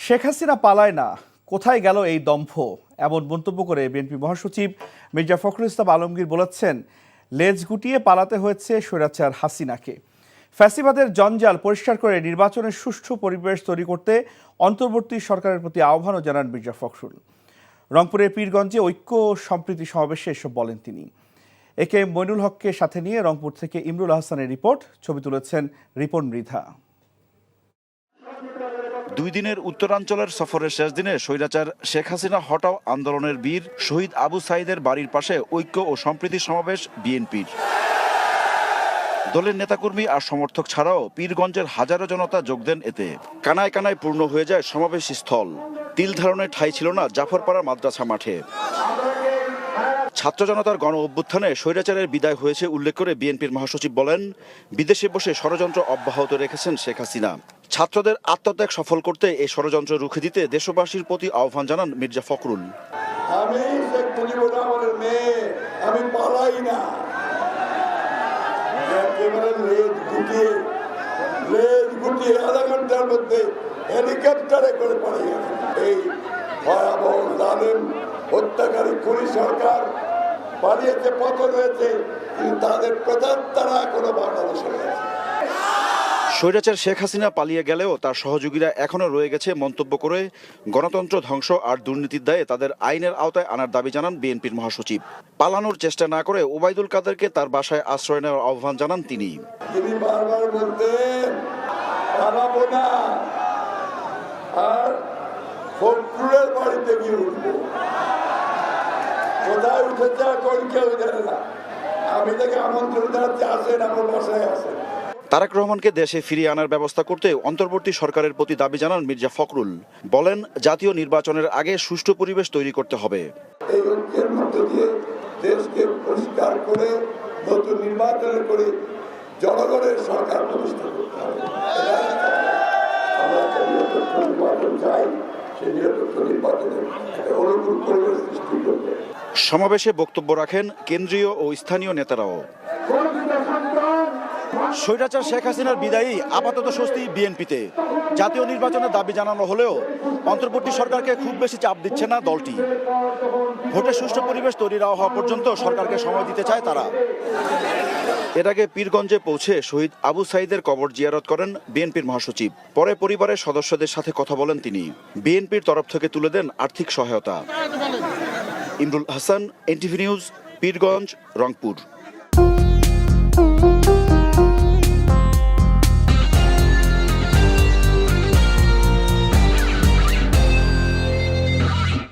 শেখ হাসিনা পালায় না, কোথায় গেল এই দম্ভ? এমন মন্তব্য করে বিএনপি মহাসচিব মির্জা ফখরুল ইসলাম আলমগীর বলেছেন, লেজ গুটিয়ে পালাতে হয়েছে স্বৈরাচার হাসিনাকে। ফ্যাসিবাদের জঞ্জাল পরিষ্কার করে নির্বাচনের সুষ্ঠু পরিবেশ তৈরি করতে অন্তর্বর্তী সরকারের প্রতি আহ্বানও জানান মির্জা ফখরুল। রংপুরের পীরগঞ্জে ঐক্য ও সম্প্রীতি সমাবেশে এসব বলেন তিনি। একে মইনুল হককে সাথে নিয়ে রংপুর থেকে ইমরুল আহসানের রিপোর্ট, ছবি তুলেছেন রিপন মৃধা। 2 দিনের উত্তরাঞ্চলের সফরের শেষ দিনে স্বৈরাচার শেখ হাসিনা হটাও আন্দোলনের বীর শহীদ আবু সাঈদের বাড়ির পাশে ঐক্য ও সম্প্রীতি সমাবেশ বিএনপির। দলের নেতাকর্মী আর সমর্থক ছাড়াও পীরগঞ্জের হাজারো জনতা যোগ দেন এতে। কানায় কানায় পূর্ণ হয়ে যায় সমাবেশ স্থল। তিল ধারণের ঠাঁই ছিল না জাফরপাড়া মাদ্রাসা মাঠে। ছাত্র জনতার গণ অভ্যুত্থানে স্বৈরাচারের বিদায় হয়েছে উল্লেখ করে বিএনপির মহাসচিব বলেন, বিদেশে বসে ষড়যন্ত্র অব্যাহত রেখেছেন শেখ হাসিনা। ছাত্রদের আত্মত্যাগ সফল করতে এই ষড়যন্ত্র রুখে দিতে দেশবাসীর প্রতি আহ্বান জানান মির্জা ফখরুল। আমি শেখ মুজিবুর রহমানের মেয়ে, আমি পালাই না। একেবারে লেজ গুটিয়ে আধা ঘন্টার মধ্যে হেলিকপ্টারে করে পালিয়ে গেছে। এই ভয়াবহ জালেম হত্যাকারী খুনি সরকার পালিয়েছে, পতন হয়েছে, কিন্তু তাদের প্রেতাত্মারা এখনো বাংলাদেশে রয়েছে। স্বৈরাচার শেখ হাসিনা পালিয়ে গেলেও তার সহযোগীরা এখনো রয়ে গেছে মন্তব্য করে গণতন্ত্র ধ্বংস আর দুর্নীতির দায়ে তাদের আইনের আওতায় আনার দাবি জানান বিএনপির মহাসচিব। পালানোর চেষ্টা না করে ওবায়দুল কাদেরকে তার বাসায় আশ্রয় নেওয়ার আহ্বান জানান তিনি। তিনি বারবার বলতেন পালাবো না, আর ফখরুলের বাড়িতে গিয়ে উঠবো। কোথায় উঠেছে এখন কেউ জানে না। আমি তাকে আমন্ত্রণ জানাচ্ছি, আসেন, আমার বাসায় আসেন। তারেক রহমানকে দেশে ফিরিয়ে আনার ব্যবস্থা করতে অন্তর্বর্তী সরকারের প্রতি দাবি জানান মির্জা ফখরুল। বলেন, জাতীয় নির্বাচনের আগে সুষ্ঠু পরিবেশ তৈরি করতে হবে। এই ঐক্যের মধ্য দিয়ে দেশকে পরিষ্কার করে নতুন নির্বাচন করে জনগণের সরকার প্রতিষ্ঠা করতে হবে। আমরা একটা নিরপেক্ষ নির্বাচন চাই, সেই নিরপেক্ষ নির্বাচনের একটা অনুকূল পরিবেশ সৃষ্টি করতে। সমাবেশে বক্তব্য রাখেন কেন্দ্রীয় ও স্থানীয় নেতারাও। স্বৈরাচার শেখ হাসিনার বিদায়ী আপাতত স্বস্তি বিএনপিতে। জাতীয় নির্বাচনের দাবি জানানো হলেও অন্তর্বর্তী সরকারকে খুব বেশি চাপ দিচ্ছে না দলটি। ভোটে সুষ্ঠু পরিবেশ তৈরি না হওয়া পর্যন্ত সরকারকে সময় দিতে চায় তারা। এর আগে পীরগঞ্জে পৌঁছে শহীদ আবু সাঈদের কবর জিয়ারত করেন বিএনপির মহাসচিব। পরে পরিবারের সদস্যদের সাথে কথা বলেন তিনি। বিএনপির তরফ থেকে তুলে দেন আর্থিক সহায়তা। Imrul Hasan, NTV news, Pirganj, Rangpur.